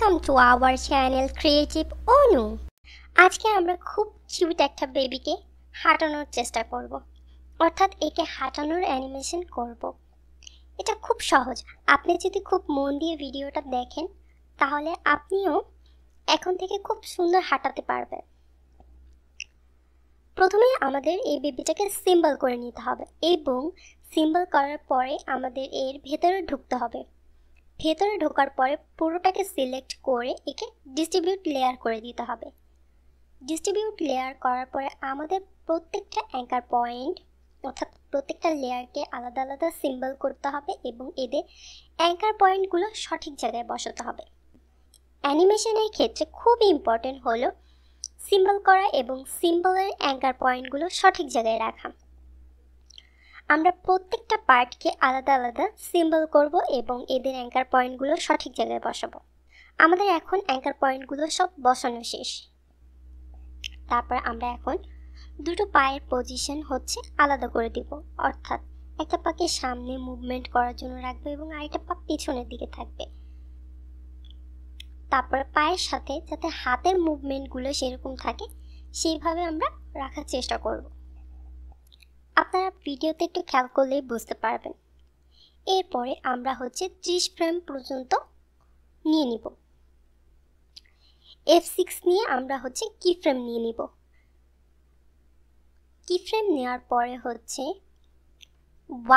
Welcome to our channel creative Anu. আজকে আমরা খুব কিউট একটা বেবিকে হাঁটানোর চেষ্টা করব, অর্থাৎ একে হাঁটানোর অ্যানিমেশন করব। এটা খুব সহজ। আপনি যদি খুব মন দিয়ে ভিডিওটা দেখেন তাহলে আপনিও এখন থেকে খুব সুন্দর হাঁটাতে পারবেন। প্রথমে আমাদের এই বেবিটাকে সিম্বল করে নিতে হবে এবং সিম্বল করার পরে আমাদের এর ভেতরে ঢুকতে হবে। ভেতরে ঢোকার পরে পুরোটাকে সিলেক্ট করে একে ডিস্ট্রিবিউট লেয়ার করে দিতে হবে। ডিস্ট্রিবিউট লেয়ার করার পরে আমাদের প্রত্যেকটা অ্যাঙ্কার পয়েন্ট অর্থাৎ প্রত্যেকটা লেয়ারকে আলাদা আলাদা সিম্বল করতে হবে এবং এদের অ্যাঙ্কার পয়েন্টগুলো সঠিক জায়গায় বসাতে হবে। অ্যানিমেশনের ক্ষেত্রে খুব ইম্পর্টেন্ট হলো সিম্বল করা এবং সিম্বলের অ্যাঙ্কার পয়েন্টগুলো সঠিক জায়গায় রাখা। আমরা প্রত্যেকটা পার্টকে আলাদা আলাদা সিম্বল করব এবং এদের অ্যাঙ্কার পয়েন্টগুলো সঠিক জায়গায় বসাবো। আমাদের এখন অ্যাঙ্কার পয়েন্টগুলো সব বসানো শেষ। তারপর আমরা এখন দুটো পায়ের পজিশন আলাদা করে দিব, অর্থাৎ একটা পাকে সামনে মুভমেন্ট করার জন্য রাখবো এবং আরেকটা পা পিছনের দিকে থাকবে। তারপর পায়ের সাথে যাতে হাতের মুভমেন্টগুলো সেরকম থাকে সেইভাবে আমরা রাখার চেষ্টা করব। আপনারা ভিডিওতে একটু খেয়াল করলেই বুঝতে পারবেন। এরপরে আমরা 30 ফ্রেম পর্যন্ত নিয়ে নিব। F6 নিয়ে আমরা কি ফ্রেম নিয়ে নিব। কি ফ্রেম নেওয়ার পরে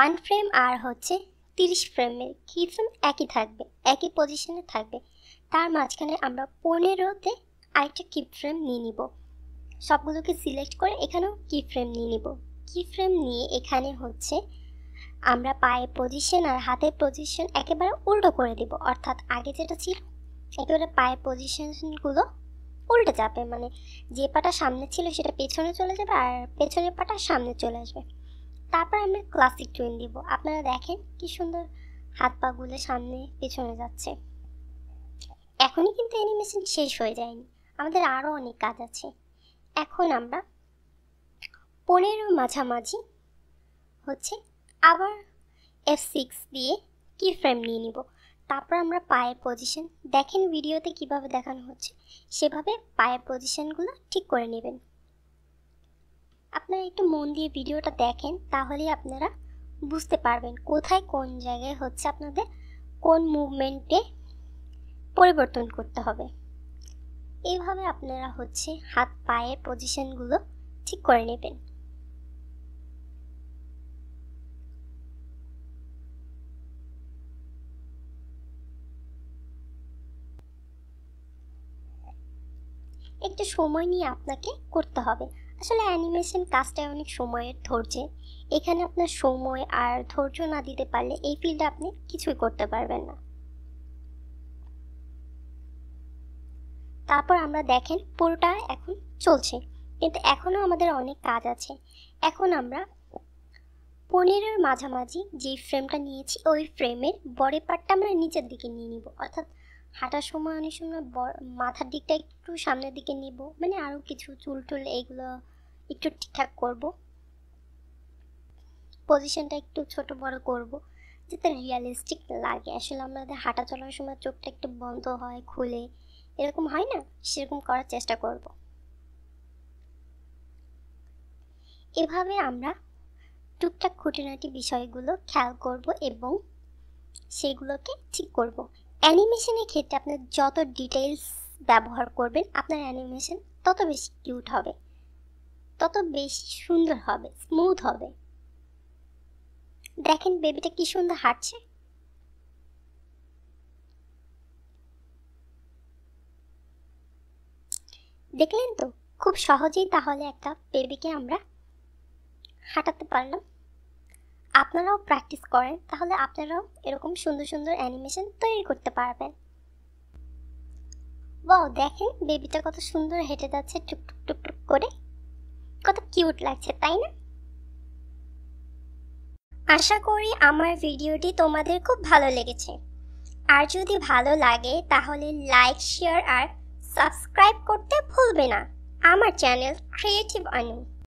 1 ফ্রেম আর 30 ফ্রেমের কি ফ্রেম একই থাকবে, একই পজিশনে থাকবে। তার মাঝখানে আমরা 15তে আরেকটা কি ফ্রেম নিয়ে নিব। সবগুলোকে সিলেক্ট করে এখানেও কি ফ্রেম নিয়ে নিব। কি ফ্রেম নিয়ে এখানে আমরা পায়ের পজিশন আর হাতের পজিশন একেবারে উল্টো করে দিব, অর্থাৎ আগে যেটা ছিল একেবারে পায়ের পজিশনগুলো উল্টে যাবে, মানে যে পাটা সামনে ছিল সেটা পেছনে চলে যাবে আর পেছনের পাটা সামনে চলে আসবে। তারপর আমরা ক্লাসিক টুইন দিব। আপনারা দেখেন কি সুন্দর হাত পাগুলো সামনে পেছনে যাচ্ছে। এখনই কিন্তু অ্যানিমেশন শেষ হয়ে যায়নি, আমাদের আরও অনেক কাজ আছে। এখন আমরা 15 মাঝামাঝি আবার F6 দিয়ে কি ফ্রেম নিয়ে নিব। তারপর আমরা পায়ের পজিশন দেখেন ভিডিওতে কিভাবে দেখানো হচ্ছে সেভাবে পায়ের পজিশনগুলো ঠিক করে নেবেন। আপনারা একটু মন দিয়ে ভিডিওটা দেখেন তাহলেই আপনারা বুঝতে পারবেন কোথায় কোন জায়গায় আপনাদের কোন মুভমেন্টে পরিবর্তন করতে হবে। এইভাবে আপনারা হাত পায়ের পজিশনগুলো ঠিক করে নেবেন। একটু সময় নিয়ে আপনাকে করতে হবে। আসলে অ্যানিমেশন কাজটা অনেক সময়ের ধৈর্যে। এখানে আপনার সময় আর ধৈর্য না দিতে পারলে এই ফিল্ডে আপনি কিছুই করতে পারবেন না। তারপর আমরা দেখেন পুরোটা এখন চলছে, কিন্তু এখনো আমাদের অনেক কাজ আছে। এখন আমরা 15 মাঝামাঝি যে ফ্রেমটা নিয়েছি ওই ফ্রেমের বডি পার্টটা আমরা নিচের দিকে নিয়ে নিব, অর্থাৎ হাঁটার সময় অনেক সময় মাথার দিকটা একটু সামনের দিকে নিব, মানে আরও কিছু চুল টুল এইগুলো একটু ঠিকঠাক করব, পজিশনটা একটু ছোট বড় করব যাতে রিয়েলিস্টিক লাগে। আসলে আমাদের হাঁটা চলার সময় চোখটা একটু বন্ধ হয় খুলে এরকম হয় না, সেরকম করার চেষ্টা করব। এভাবে আমরা টুকটাক খুঁটিনাটি বিষয়গুলো খেয়াল করব এবং সেগুলোকে ঠিক করব। অ্যানিমেশনের ক্ষেত্রে আপনার যত ডিটেইলস ব্যবহার করবেন আপনার অ্যানিমেশন তত বেশি কিউট হবে, তত বেশি সুন্দর হবে, স্মুথ হবে। দেখেন বেবিটা কি সুন্দর হাঁটছে। দেখলেন তো, খুব সহজেই তাহলে একটা বেবিকে আমরা হাঁটাতে পারলাম। আপনারাও প্র্যাকটিস করেন তাহলে আপনারাও এরকম সুন্দর সুন্দর অ্যানিমেশন তৈরি করতে পারবেন। ওয়াও, দেখেন বেবিটা কত সুন্দর হেঁটে যাচ্ছে টুকটুক টুকটুক করে, কত কিউট লাগছে তাই না? আশা করি আমার ভিডিওটি তোমাদের খুব ভালো লেগেছে। আর যদি ভালো লাগে তাহলে লাইক, শেয়ার আর সাবস্ক্রাইব করতে ভুলবে না আমার চ্যানেল ক্রিয়েটিভ অনু।